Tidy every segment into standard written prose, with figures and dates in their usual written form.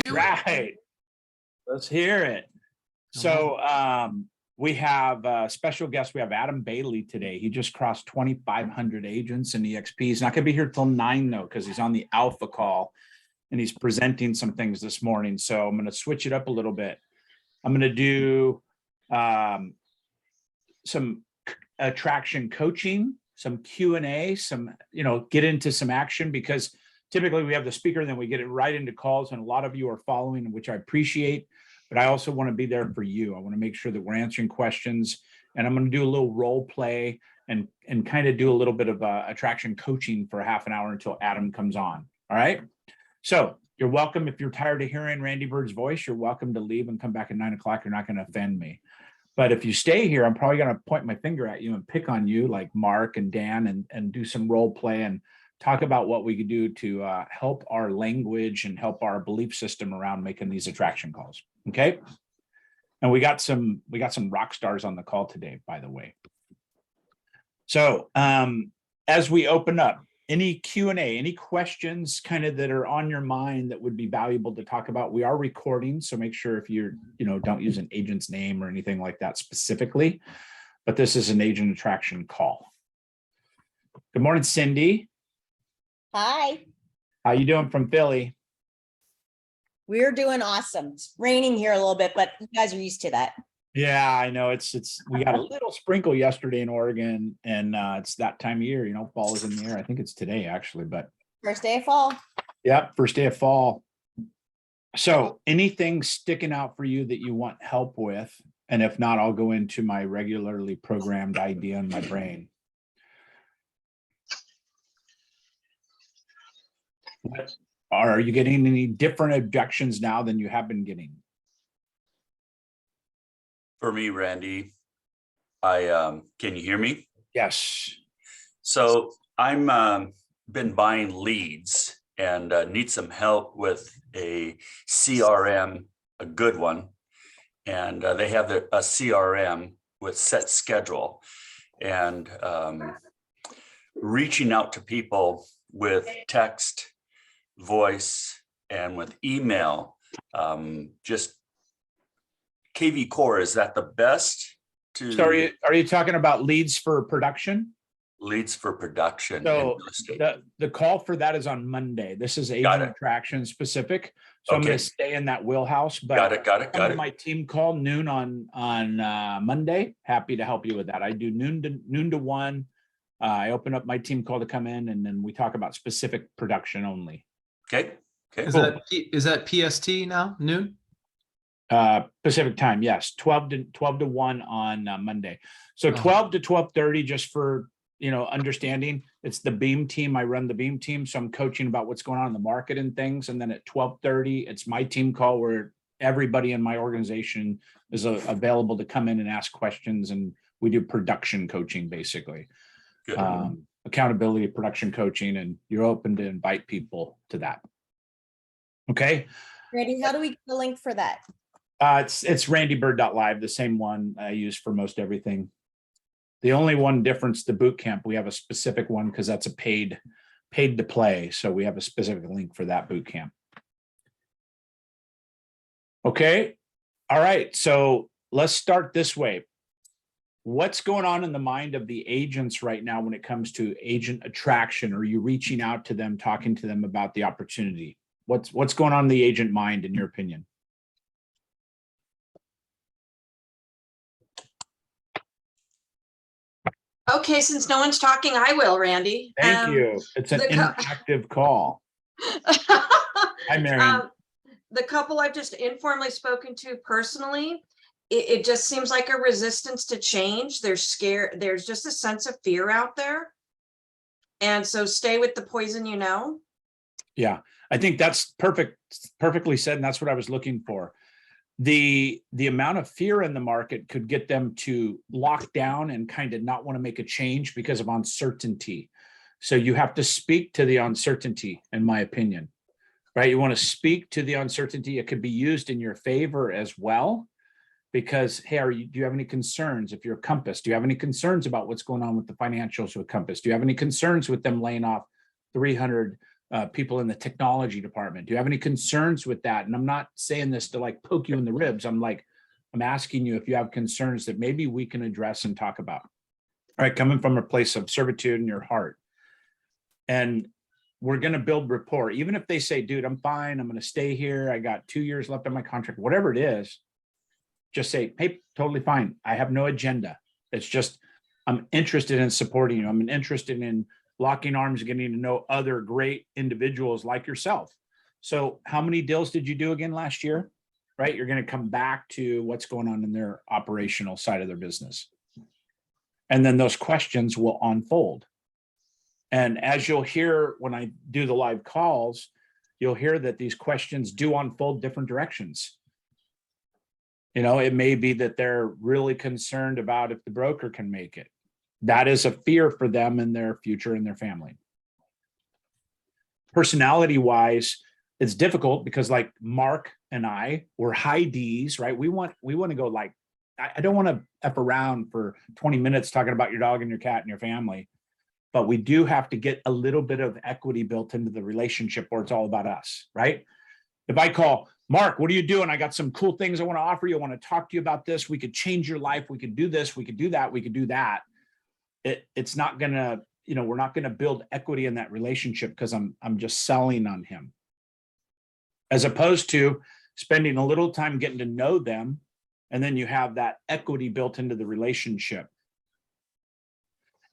Right. Let's hear it. So we have a special guest. We have Adam Bailey today. He just crossed 2,500 agents in EXP. He's not going to be here till 9 though, because he's on the alpha call and he's presenting some things this morning. So I'm going to switch it up a little bit. I'm going to do some attraction coaching, some Q&A, some, get into some action, because typically we have the speaker and then we get it right into calls, and a lot of you are following, which I appreciate, but I also want to be there for you. I want to make sure that we're answering questions, and I'm going to do a little role play and kind of do a little bit of attraction coaching for a half an hour until Adam comes on. All right. So you're welcome. If you're tired of hearing Randy Byrd's voice, you're welcome to leave and come back at 9 o'clock. You're not going to offend me. But if you stay here, I'm probably going to point my finger at you and pick on you like Mark and Dan and do some role play and talk about what we could do to help our language and help our belief system around making these attraction calls. Okay. And we got some rock stars on the call today, by the way. So as we open up, any Q&A, any questions kind of that are on your mind that would be valuable to talk about? We are recording, so make sure if you're, don't use an agent's name or anything like that specifically, but this is an agent attraction call. Good morning, Cindy. Hi. How you doing from Philly? We're doing awesome. It's raining here a little bit, but you guys are used to that. Yeah, I know. We got a little sprinkle yesterday in Oregon, and it's that time of year, fall is in the air. I think it's today actually, but First day of fall. Yep, first day of fall. So anything sticking out for you that you want help with? And if not, I'll go into my regularly programmed idea in my brain. Are you getting any different objections now than you have been getting? For me, Randy, can you hear me? Yes. So I'm been buying leads and need some help with a CRM, a good one. And they have a CRM with set schedule, and reaching out to people with text, voice, and with email, just KV Core, is that the best? So are you talking about leads for production? Leads for production. So the call for that is on Monday. This is agent attraction specific. So I'm going to stay in that wheelhouse. But got it. My team call noon on Monday. Happy to help you with that. I do noon to 1. I open up my team call to come in, and then we talk about specific production only. Okay. Is that PST now, noon? Pacific time, yes, 12 to 1 on Monday. So 12 to 12:30, just for understanding. It's the Beam team. I run the Beam team, so I'm coaching about what's going on in the market and things. And then at 12:30, it's my team call where everybody in my organization is available to come in and ask questions, and we do production coaching basically. Accountability, production coaching, and you're open to invite people to that. Okay. Randy, how do we get the link for that? It's randybyrd.live, the same one I use for most everything. The only one difference, the boot camp, we have a specific one because that's a paid to play. So we have a specific link for that boot camp. Okay. All right. So let's start this way. What's going on in the mind of the agents right now when it comes to agent attraction? Are you reaching out to them, talking to them about the opportunity? What's going on in the agent mind, in your opinion? Okay, since no one's talking, I will, Randy. Thank you. It's an interactive call. Hi, Marion. The couple I've just informally spoken to personally, it just seems like a resistance to change. They're scared. There's just a sense of fear out there. And so stay with the poison, Yeah, I think that's perfectly said. And that's what I was looking for. The amount of fear in the market could get them to lock down and kind of not want to make a change because of uncertainty. So you have to speak to the uncertainty, in my opinion, right? You want to speak to the uncertainty. It could be used in your favor as well. Because, hey, do you have any concerns if you're Compass? Do you have any concerns about what's going on with the financials with Compass? Do you have any concerns with them laying off 300 people in the technology department? Do you have any concerns with that? And I'm not saying this to like poke you in the ribs. I'm asking you if you have concerns that maybe we can address and talk about. All right, coming from a place of servitude in your heart. And we're going to build rapport. Even if they say, dude, I'm fine, I'm going to stay here, I got 2 years left on my contract, whatever it is, just say, hey, totally fine. I have no agenda. It's just, I'm interested in supporting you. I'm interested in locking arms, getting to know other great individuals like yourself. So how many deals did you do again last year? Right? You're going to come back to what's going on in their operational side of their business. And then those questions will unfold. And as you'll hear when I do the live calls, you'll hear that these questions do unfold different directions. You know, it may be that they're really concerned about if the broker can make it. That is a fear for them and their future and their family. Personality wise, it's difficult because like Mark and I, we're high D's, right? We want to go like, I don't want to F around for 20 minutes talking about your dog and your cat and your family, but we do have to get a little bit of equity built into the relationship where it's all about us, right? If I call Mark, what are you doing? I got some cool things I want to offer you. I want to talk to you about this. We could change your life. We could do this. We could do that. We could do that. It's not going to, you know, we're not going to build equity in that relationship because I'm just selling on him. As opposed to spending a little time getting to know them, and then you have that equity built into the relationship.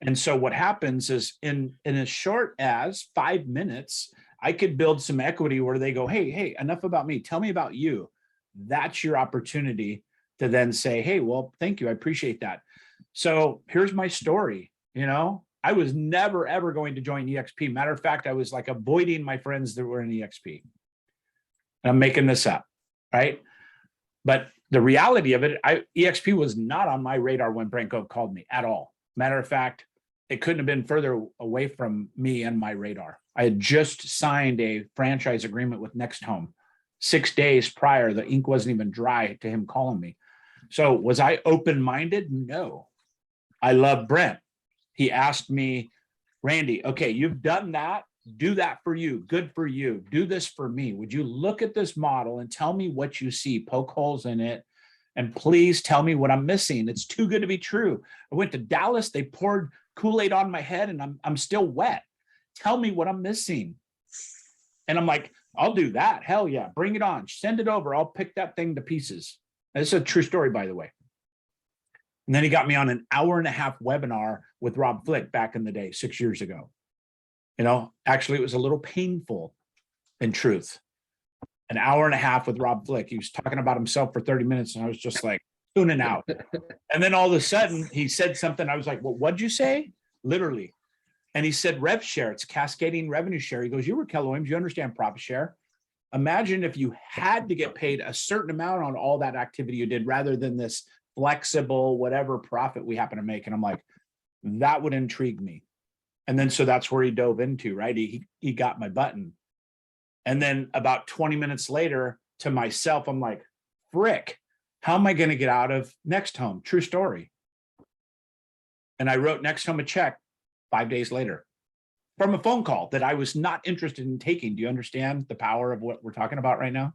And so what happens is in as short as 5 minutes, I could build some equity where they go, hey, enough about me. Tell me about you. That's your opportunity to then say, hey, well, thank you. I appreciate that. So here's my story. You know, I was never, ever going to join EXP. Matter of fact, I was like avoiding my friends that were in EXP. And I'm making this up, right? But the reality of it, EXP was not on my radar when Branko called me at all. Matter of fact, it couldn't have been further away from me and my radar. I had just signed a franchise agreement with Next Home. 6 days prior, the ink wasn't even dry to him calling me. So was I open-minded? No. I love Brent. He asked me, Randy, okay, you've done that. Do that for you. Good for you. Do this for me. Would you look at this model and tell me what you see? Poke holes in it. And please tell me what I'm missing. It's too good to be true. I went to Dallas. They poured Kool-Aid on my head and I'm still wet. Tell me what I'm missing. And I'm like, I'll do that. Hell yeah. Bring it on. Send it over. I'll pick that thing to pieces. It's a true story, by the way. And then he got me on an 1.5-hour webinar with Rob Flick back in the day, 6 years ago. You know, actually, it was a little painful in truth. An 1.5 hours with Rob Flick. He was talking about himself for 30 minutes, and I was just like tuning out. And then all of a sudden, he said something. I was like, well, what'd you say? Literally. And he said, rev share. It's cascading revenue share. He goes, you were Keller Williams. You understand profit share. Imagine if you had to get paid a certain amount on all that activity you did rather than this flexible, whatever profit we happen to make. And I'm like, that would intrigue me. And then, so that's where he dove into, right? He got my button. And then about 20 minutes later to myself, I'm like, frick, how am I going to get out of Next Home? True story. And I wrote Next Home a check 5 days later from a phone call that I was not interested in taking. Do you understand the power of what we're talking about right now?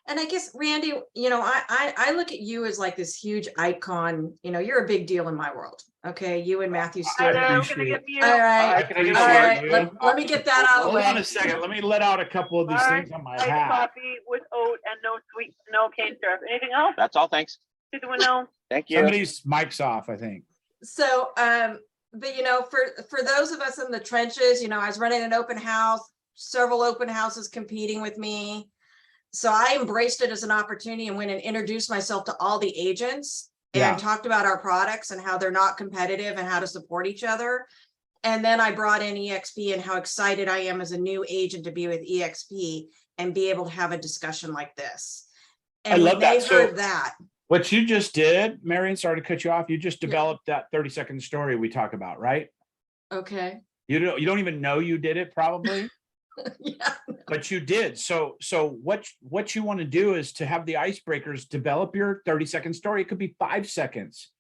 And I guess, Randy, you know, I look at you as like this huge icon. You know, you're a big deal in my world. Okay, you and Matthew Stewart. I All appreciate it. right, I all right. Let me get that out of the Hold way. on a second. Let me let out a couple of these things on my Iced hat. coffee with oat and no sweet, no cane syrup. Anything else? That's all, thanks. Anyone know? Thank you. Somebody's mic's off, I think. So, but you know, for those of us in the trenches, you know, I was running an open house, several open houses competing with me. So I embraced it as an opportunity and went and introduced myself to all the agents and talked about our products and how they're not competitive and how to support each other. And then I brought in EXP and how excited I am as a new agent to be with EXP and be able to have a discussion like this. And I love that. they heard that. What you just did, Marion, sorry to cut you off. You just developed that 30-second story we talk about, right? Okay. You don't even know you did it, probably. Yeah. But you did. So what you want to do is to have the icebreakers, develop your 30-second story. It could be 5 seconds.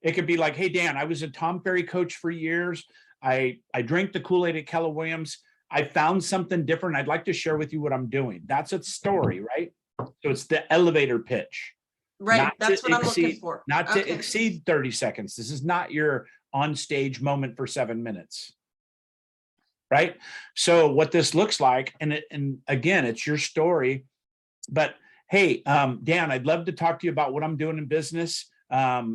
It could be like, hey, Dan, I was a Tom Ferry coach for years. I drank the Kool-Aid at Keller Williams. I found something different. I'd like to share with you what I'm doing. That's a story, right? So it's the elevator pitch. Right, Not that's to what I'm looking exceed- for. Not to Okay. exceed 30 seconds. This is not your on-stage moment for 7 minutes. Right? So what this looks like, and again, it's your story, but hey, Dan, I'd love to talk to you about what I'm doing in business. Let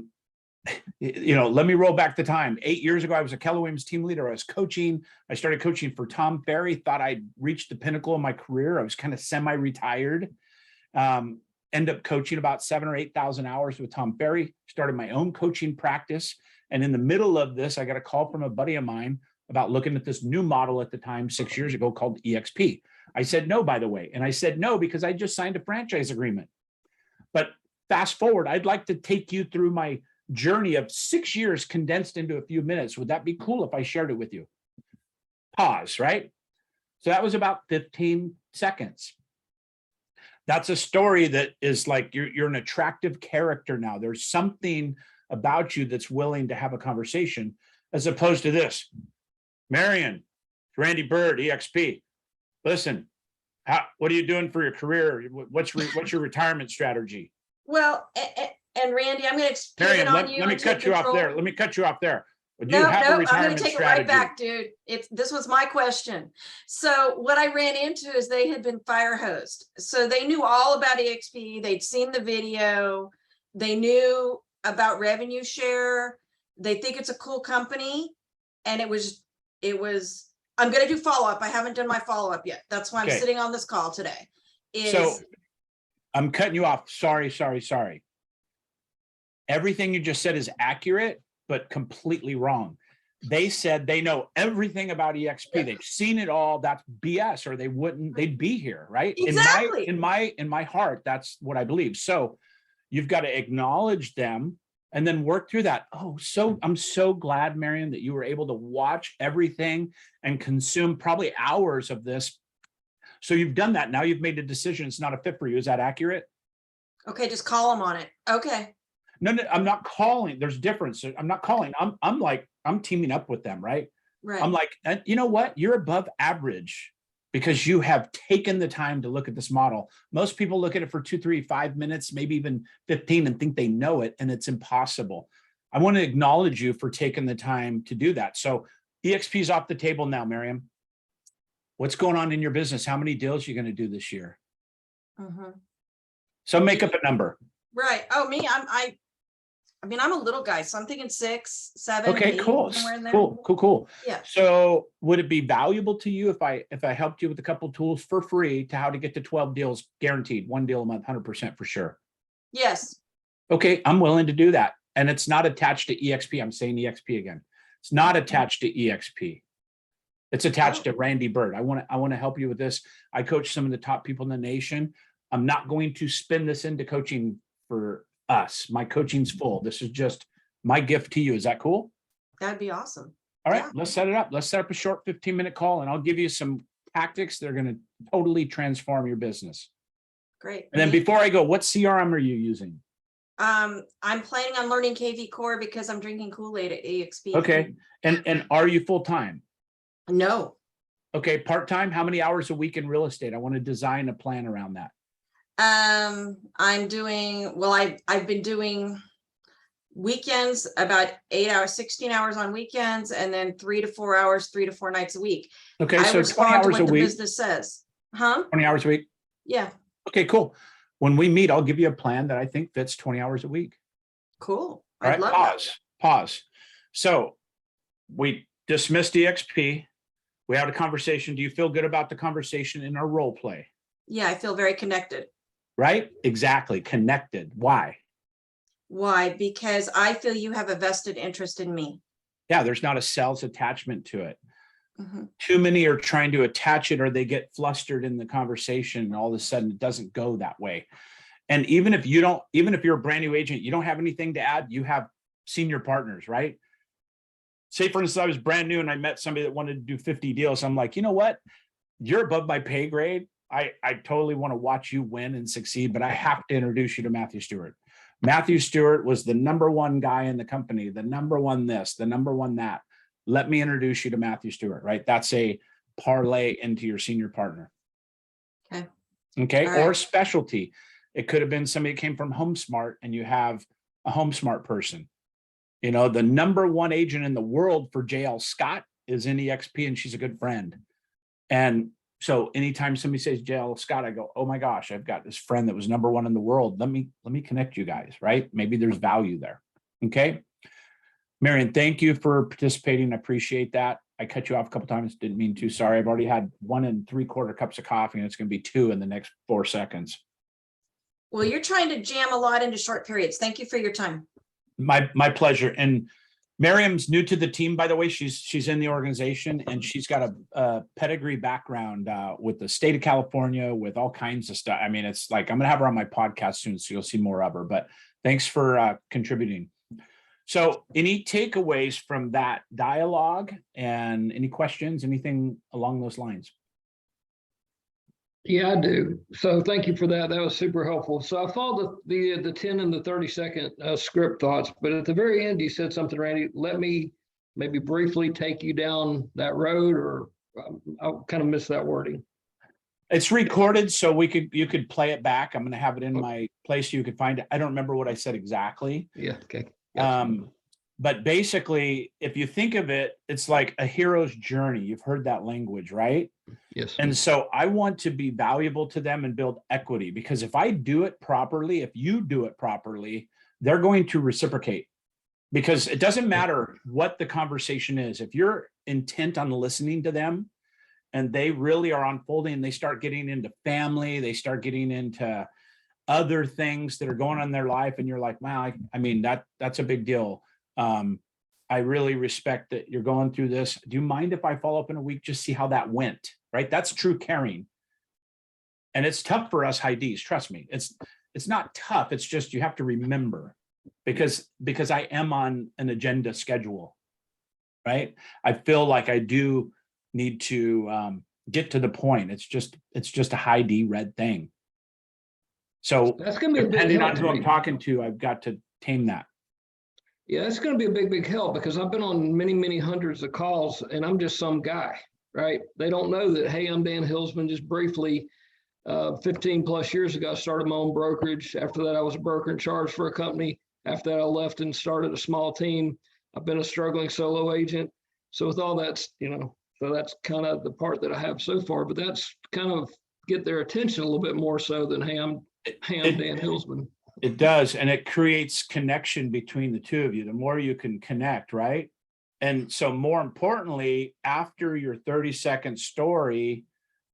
me roll back the time. 8 years ago, I was a Keller Williams team leader. I was coaching. I started coaching for Tom Ferry, thought I'd reached the pinnacle of my career. I was kind of semi-retired. End up coaching about 7,000 or 8,000 hours with Tom Ferry, started my own coaching practice. And in the middle of this, I got a call from a buddy of mine about looking at this new model at the time, 6 years ago, called EXP. I said no, by the way. And I said no, because I just signed a franchise agreement. But fast forward, I'd like to take you through my journey of 6 years condensed into a few minutes. Would that be cool if I shared it with you? Pause, right? So that was about 15 seconds. That's a story that is like, you're an attractive character now. There's something about you that's willing to have a conversation, as opposed to this. Marion, Randy Byrd, EXP. Listen, what are you doing for your career? What's your retirement strategy? Well, and Randy, I'm going to pivot Marion, on let you me and cut take you off control. there. Let me cut you off there. Do you No, have a I'm going retirement to take strategy? it right back, dude. This was my question. So what I ran into is they had been fire hosed. So they knew all about EXP. They'd seen the video. They knew about revenue share. They think it's a cool company. And it was, I'm going to do follow-up. I haven't done my follow-up yet. That's why I'm Okay. sitting on this call today. So I'm cutting you off. Sorry. Everything you just said is accurate, but completely wrong. They said they know everything about EXP. Yeah. They've seen it all. That's BS, or they'd be here, right? Exactly. In my heart, that's what I believe. So you've got to acknowledge them and then work through that. I'm so glad, Marion, that you were able to watch everything and consume probably hours of this. So you've done that. Now you've made a decision. It's not a fit for you. Is that accurate? Okay, just call them on it. Okay. No, I'm not calling. There's difference. I'm not calling. I'm teaming up with them, right? Right. I'm like, and you know what? You're above average because you have taken the time to look at this model. Most people look at it for 2, 3, 5 minutes, maybe even 15, and think they know it, and it's impossible. I want to acknowledge you for taking the time to do that. So EXP is off the table now, Miriam. What's going on in your business? How many deals are you going to do this year? So make up a number. Right. Oh, me, I mean, I'm a little guy, so I'm thinking 6, 7. Okay, 8, cool. somewhere in there. Cool. Yeah. So would it be valuable to you if I helped you with a couple tools for free to how to get to 12 deals guaranteed, 1 deal a month, 100% for sure? Yes. Okay, I'm willing to do that. And it's not attached to EXP. I'm saying EXP again. It's not attached to EXP. It's attached to Randy Byrd. I want to help you with this. I coach some of the top people in the nation. I'm not going to spin this into coaching for us. My coaching's full. This is just my gift to you. Is that cool? That'd be awesome. All right, Yeah. let's set it up. Let's set up a short 15-minute call, and I'll give you some tactics that are going to totally transform your business. Great. And then before I go, what CRM are you using? I'm planning on learning KV Core because I'm drinking Kool-Aid at EXP. Okay. And are you full-time? No. Okay, part-time? How many hours a week in real estate? I want to design a plan around that. I'm doing, well, I've been doing weekends, about 8 hours, 16 hours on weekends, and then 3 to 4 hours, 3 to 4 nights a week. Okay, I so 20 respond to hours what a the week. business says. Huh? 20 hours a week. Yeah. Okay, cool. When we meet, I'll give you a plan that I think fits 20 hours a week. Cool. All right, I'd love pause. So we dismissed EXP. We had a conversation. Do you feel good about the conversation in our role play? Yeah, I feel very connected. Right? Exactly. Connected. Why? Why? Because I feel you have a vested interest in me. Yeah, there's not a sales attachment to it. Mhm. Too many are trying to attach it, or they get flustered in the conversation, and all of a sudden it doesn't go that way. And even if you're a brand new agent, you don't have anything to add, you have senior partners, right? Say, for instance, I was brand new and I met somebody that wanted to do 50 deals. I'm like, you know what? you're above my pay grade. I totally want to watch you win and succeed, but I have to introduce you to Matthew Stewart. Matthew Stewart was the #1 guy in the company, the #1 this, the #1 that. Let me introduce you to Matthew Stewart, right? That's a parlay into your senior partner. Okay. Okay. All Or right. specialty. It could have been somebody that came from HomeSmart and you have a HomeSmart person. You know, the #1 agent in the world for JL Scott is in EXP, and she's a good friend. And so anytime somebody says JL Scott, I go, oh my gosh, I've got this friend that was #1 in the world. Let me connect you guys, right? Maybe there's value there. Okay. Marion, thank you for participating. I appreciate that. I cut you off a couple times. Didn't mean to. Sorry. I've already had 1 3/4 cups of coffee, and it's going to be 2 in the next 4 seconds. Well, you're trying to jam a lot into short periods. Thank you for your time. My pleasure. And Miriam's new to the team, by the way. She's in the organization, and she's got a pedigree background with the state of California, with all kinds of stuff. I mean, it's like, I'm gonna have her on my podcast soon, so you'll see more of her. But thanks for contributing. So any takeaways from that dialogue, and any questions, anything along those lines? Yeah, I do. So thank you for that. That was super helpful. So I followed the 10 and the 30-second script thoughts, but at the very end, you said something, Randy. Let me maybe briefly take you down that road, or I kind of missed that wording. It's recorded, so you could play it back. I'm going to have it in my place so you could find it. I don't remember what I said exactly. Yeah. Okay. Gotcha. But basically, if you think of it, it's like a hero's journey. You've heard that language, right? Yes. And so I want to be valuable to them and build equity, because if I do it properly, if you do it properly, they're going to reciprocate, because it doesn't matter what the conversation is. If you're intent on listening to them and they really are unfolding, they start getting into family, they start getting into other things that are going on in their life. And you're like, wow, I mean, that's a big deal. I really respect that you're going through this. Do you mind if I follow up in a week, just see how that went? Right? That's true caring. And it's tough for us high Ds. Trust me. It's not tough. It's just, you have to remember, because I am on an agenda schedule, right? I feel like I do need to get to the point. It's just a high D red thing. So That's going to be a big depending help on to who I'm me. talking to, I've got to tame that. Yeah, it's going to be a big help, because I've been on many, many hundreds of calls, and I'm just some guy, right? They don't know that, hey, I'm Dan Hillsman. Just briefly, 15 plus years ago, I started my own brokerage. After that, I was a broker in charge for a company. After that, I left and started a small team. I've been a struggling solo agent. So with all that, so that's kind of the part that I have so far, but that's kind of get their attention a little bit more so than, hey, I'm Dan Hillsman. It does. And it creates connection between the two of you. The more you can connect, right? And so more importantly, after your 30-second story,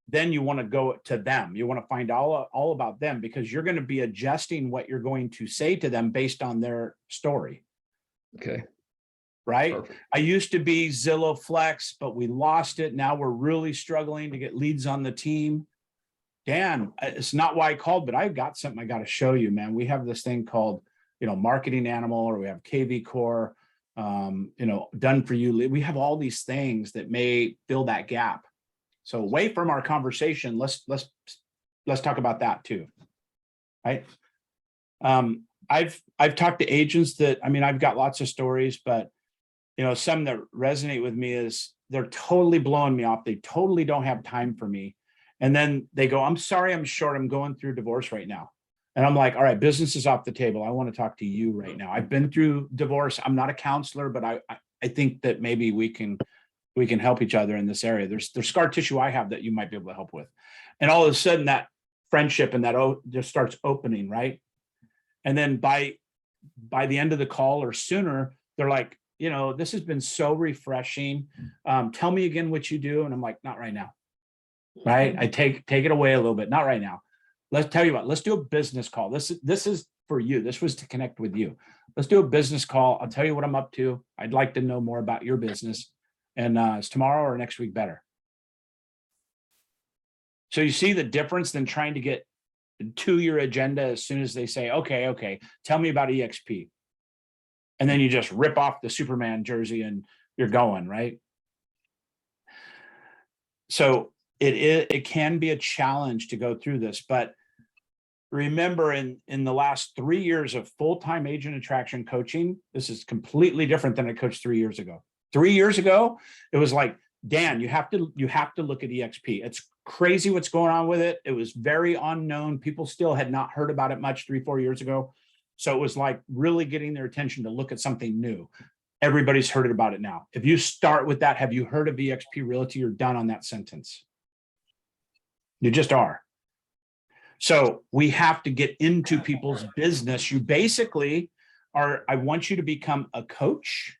then you want to go to them. You want to find all about them, because you're going to be adjusting what you're going to say to them based on their story. Okay. Right. Perfect. I used to be Zillow Flex, but we lost it. Now we're really struggling to get leads on the team. Dan, it's not why I called, but I've got something I got to show you, man. We have this thing called, Marketing Animal, or we have KV Core, Done For You. We have all these things that may fill that gap. So away from our conversation, let's talk about that too. Right. I've talked to agents that, I've got lots of stories, but some that resonate with me is they're totally blowing me off. They totally don't have time for me. And then they go, I'm sorry, I'm short. I'm going through divorce right now. And I'm like, all right, business is off the table. I want to talk to you right now. I've been through divorce. I'm not a counselor, but I think that maybe we can help each other in this area. There's scar tissue I have that you might be able to help with. And all of a sudden that friendship and that just starts opening, right? And then by the end of the call or sooner, they're like, this has been so refreshing. Tell me again what you do. And I'm like, not right now. Right. I take it away a little bit. Not right now. Let's tell you what, let's do a business call. This is for you. This was to connect with you. Let's do a business call. I'll tell you what I'm up to. I'd like to know more about your business. And is tomorrow or next week better? So you see the difference than trying to get to your agenda as soon as they say, okay, tell me about EXP. And then you just rip off the Superman jersey and you're going, right? So it can be a challenge to go through this, but remember in the last 3 years of full-time agent attraction coaching, this is completely different than I coached 3 years ago. 3 years ago, it was like, Dan, you have to look at EXP. It's crazy what's going on with it. It was very unknown. People still had not heard about it much 3-4 years ago. So it was like really getting their attention to look at something new. Everybody's heard about it now. If you start with that, have you heard of EXP Realty? You're done on that sentence. You just are. So we have to get into people's business. You basically are, I want you to become a coach,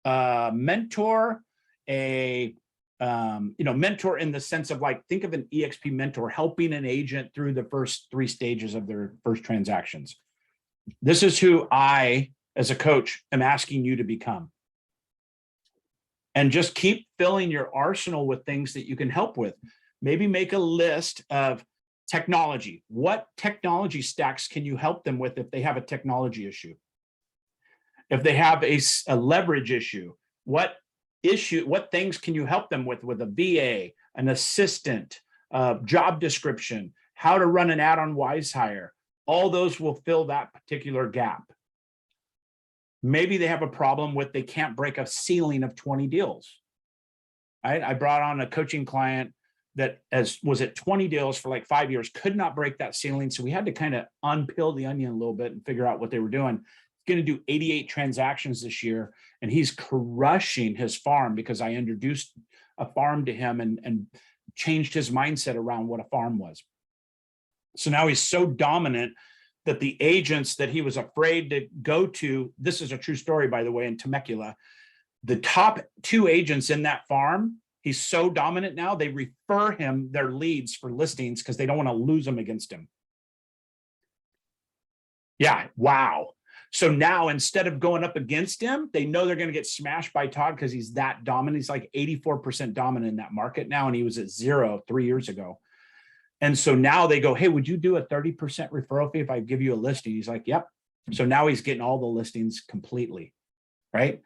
a mentor, mentor in the sense of like, think of an EXP mentor helping an agent through the first 3 stages of their first transactions. This is who I, as a coach, am asking you to become. And just keep filling your arsenal with things that you can help with. Maybe make a list of technology. What technology stacks can you help them with if they have a technology issue? If they have a leverage issue, what things can you help them with a VA, an assistant, job description, how to run an ad on WiseHire? All those will fill that particular gap. Maybe they have a problem with they can't break a ceiling of 20 deals. I brought on a coaching client that was at 20 deals for like 5 years, could not break that ceiling. So we had to kind of unpeel the onion a little bit and figure out what they were doing. He's going to do 88 transactions this year, and he's crushing his farm because I introduced a farm to him and changed his mindset around what a farm was. So now he's so dominant that the agents that he was afraid to go to, this is a true story, by the way, in Temecula, the top 2 agents in that farm, he's so dominant now, they refer him their leads for listings because they don't want to lose them against him. Yeah, wow. So now instead of going up against him, they know they're going to get smashed by Todd because he's that dominant. He's like 84% dominant in that market now, and he was at 0 3 years ago. And so now they go, hey, would you do a 30% referral fee if I give you a listing? He's like, yep. So now he's getting all the listings completely, right?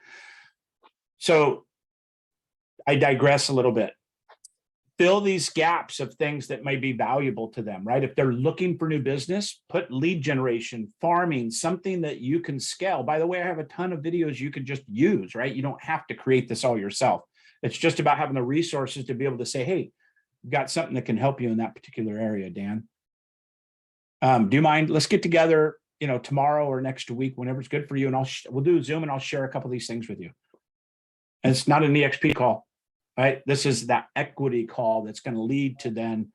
So I digress a little bit. Fill these gaps of things that may be valuable to them, right? If they're looking for new business, put lead generation, farming, something that you can scale. By the way, I have a ton of videos you can just use, right? You don't have to create this all yourself. It's just about having the resources to be able to say, hey, we've got something that can help you in that particular area, Dan. Do you mind? Let's get together, tomorrow or next week, whenever it's good for you. And we'll do a Zoom and I'll share a couple of these things with you. And it's not an EXP call. Right? This is that equity call that's going to lead to then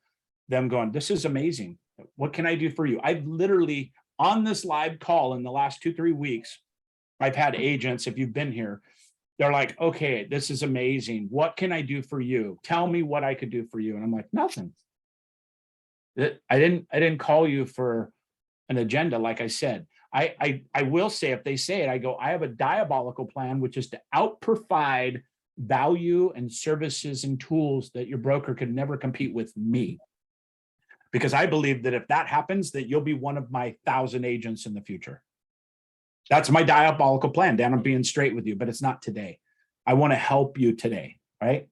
them going, this is amazing. What can I do for you? I've literally on this live call in the last 2-3 weeks, I've had agents, if you've been here, they're like, okay, this is amazing. What can I do for you? Tell me what I could do for you. And I'm like, nothing. I didn't call you for an agenda. Like I said, I will say, if they say it, I go, I have a diabolical plan, which is to out-provide value and services and tools that your broker could never compete with me. Because I believe that if that happens, that you'll be one of my 1,000 agents in the future. That's my diabolical plan, Dan. I'm being straight with you, but it's not today. I want to help you today, right?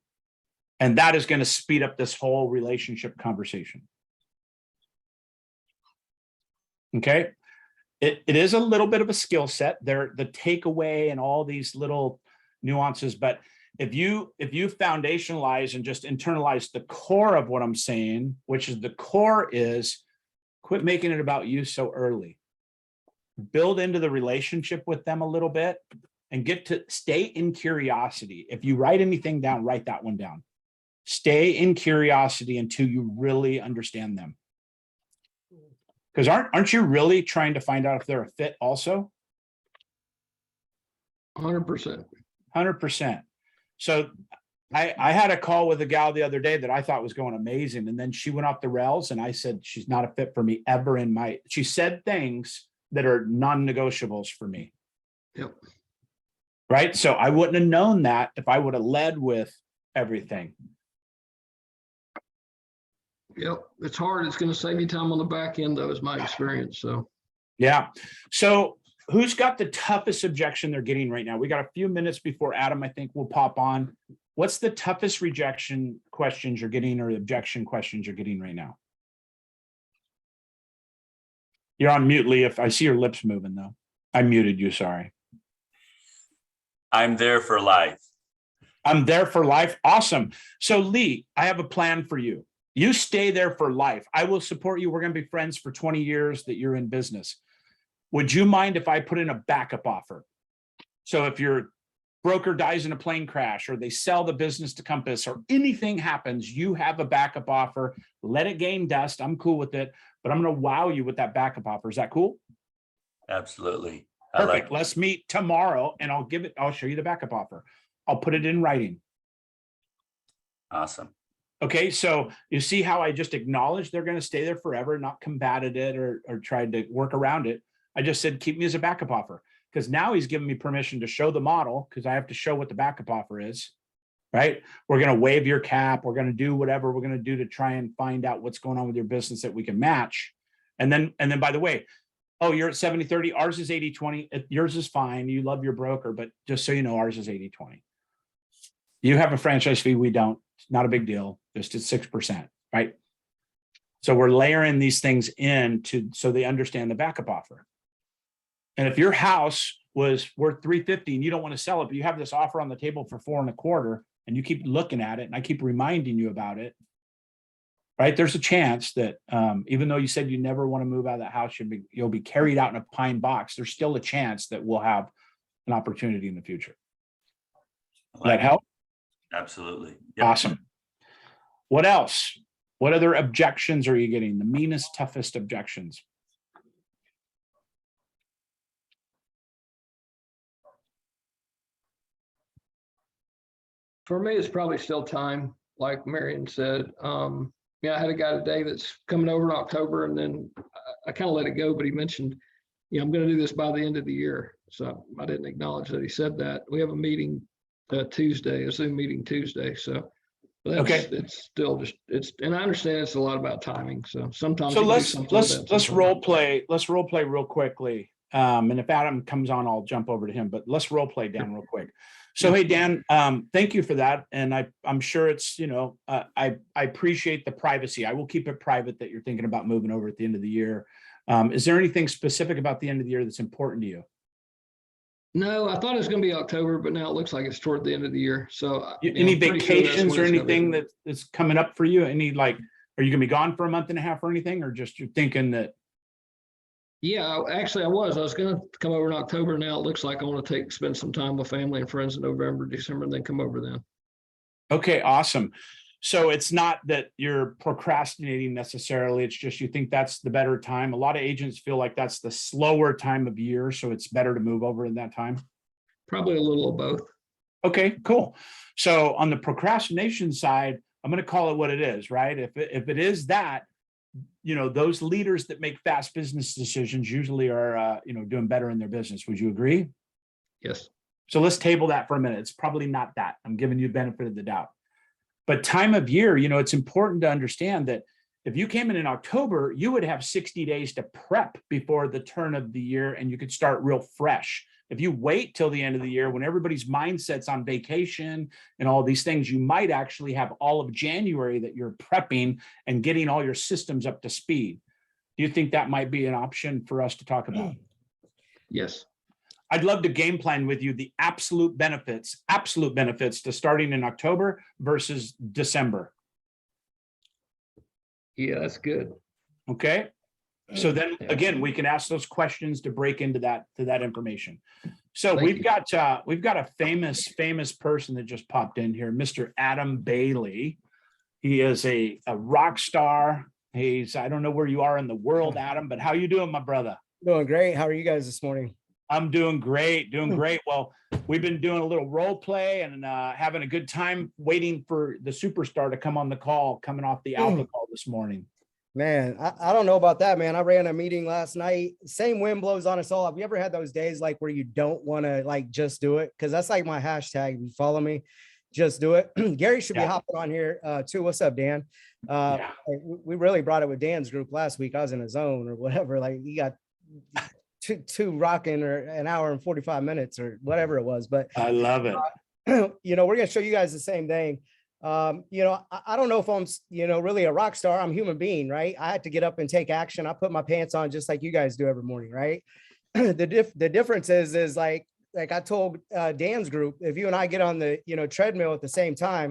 And that is going to speed up this whole relationship conversation. Okay. It is a little bit of a skill set there, the takeaway and all these little nuances, but if you foundationalize and just internalize the core of what I'm saying, which is the core is quit making it about you so early. Build into the relationship with them a little bit and get to stay in curiosity. If you write anything down, write that one down. Stay in curiosity until you really understand them. Because aren't you really trying to find out if they're a fit also? 100%. 100%. So I had a call with a gal the other day that I thought was going amazing. And then she went off the rails and I said, she's not a fit for me ever in she said things that are non-negotiables for me. Yep. Right. So I wouldn't have known that if I would have led with everything. Yep. It's hard. It's going to save you time on the back end, though, is my experience. So, yeah. So who's got the toughest objection they're getting right now? We got a few minutes before Adam, I think, will pop on. what's the toughest rejection questions you're getting or objection questions you're getting right now? You're on mute, Lee. If I see your lips moving though. I muted you, sorry. I'm there for life. I'm there for life. Awesome. So Lee, I have a plan for you. You stay there for life. I will support you. We're going to be friends for 20 years that you're in business. Would you mind if I put in a backup offer? So if your broker dies in a plane crash or they sell the business to Compass or anything happens, you have a backup offer. Let it gain dust. I'm cool with it, but I'm going to wow you with that backup offer. Is that cool? Absolutely. I Perfect. like. Let's meet tomorrow and I'll show you the backup offer. I'll put it in writing. Awesome. Okay, so you see how I just acknowledged they're going to stay there forever, not combated it or tried to work around it. I just said, keep me as a backup offer, because now he's giving me permission to show the model, because I have to show what the backup offer is, right? We're going to waive your cap. We're going to do whatever we're going to do to try and find out what's going on with your business that we can match. And then by the way, oh, you're at 70-30, ours is 80-20. Yours is fine. You love your broker, but just so you know, ours is 80-20. You have a franchise fee, we don't. It's not a big deal, just at 6%, right? So we're layering these things in so they understand the backup offer. And if your house was worth 350 and you don't want to sell it, but you have this offer on the table for 4.25, and you keep looking at it, and I keep reminding you about it, right? There's a chance that even though you said you never want to move out of that house, you'll be carried out in a pine box. There's still a chance that we'll have an opportunity in the future. Does that help? Absolutely. Yep. Awesome. What else? What other objections are you getting? The meanest, toughest objections? For me, it's probably still time, like Marion said. Yeah, I had a guy today that's coming over in October, and then I kind of let it go, but he mentioned, I'm going to do this by the end of the year. So I didn't acknowledge that he said that. We have a meeting Tuesday, a Zoom meeting Tuesday. So Okay. It's still just, and I understand it's a lot about timing. So sometimes. So let's role play. Let's role play real quickly. And if Adam comes on, I'll jump over to him, but let's role play Dan real quick. So, hey, Dan, thank you for that. And I'm sure it's, I appreciate the privacy. I will keep it private that you're thinking about moving over at the end of the year. Is there anything specific about the end of the year that's important to you? No, I thought it was going to be October, but now it looks like it's toward the end of the year. So Any vacations or anything that's coming up for you? Are you going to be gone for a month and a half or anything, or just you're thinking that? Yeah, actually I was going to come over in October. Now it looks like I want to spend some time with family and friends in November, December, and then come over then. Okay, awesome. So it's not that you're procrastinating necessarily. It's just you think that's the better time. A lot of agents feel like that's the slower time of year, so it's better to move over in that time. Probably a little of both. Okay, cool. So on the procrastination side, I'm going to call it what it is, right? If it is that, those leaders that make fast business decisions usually are, doing better in their business. Would you agree? Yes. So let's table that for a minute. It's probably not that. I'm giving you the benefit of the doubt. But time of year, it's important to understand that if you came in October, you would have 60 days to prep before the turn of the year, and you could start real fresh. If you wait till the end of the year when everybody's mindset's on vacation and all these things, you might actually have all of January that you're prepping and getting all your systems up to speed. Do you think that might be an option for us to talk about? Yes. I'd love to game plan with you the absolute benefits to starting in October versus December. Yeah, that's good. Okay. So then again, we can ask those questions to break into that information. So we've got a famous person that just popped in here, Mr. Adam Bailey. He is a rock star. I don't know where you are in the world, Adam, but how you doing, my brother? Doing great. How are you guys this morning? I'm doing great. Well, we've been doing a little role play and having a good time waiting for the superstar to come on the call, coming off the alpha call this morning. Man, I don't know about that, man. I ran a meeting last night. Same wind blows on us all. Have you ever had those days like where you don't want to just do it? Because that's like my hashtag. If you follow me, just do it. Gary should be hopping on here too. What's up, Dan? We really brought it with Dan's group last week. I was in a zone or whatever. Like you got two rocking or an hour and 45 minutes or whatever it was. But I love it. you know, we're going to show you guys the same thing. You know, I don't know if I'm, you know, really a rock star. I'm a human being, right? I had to get up and take action. I put my pants on just like you guys do every morning, right? The difference is like I told Dan's group, if you and I get on the, you know, treadmill at the same time,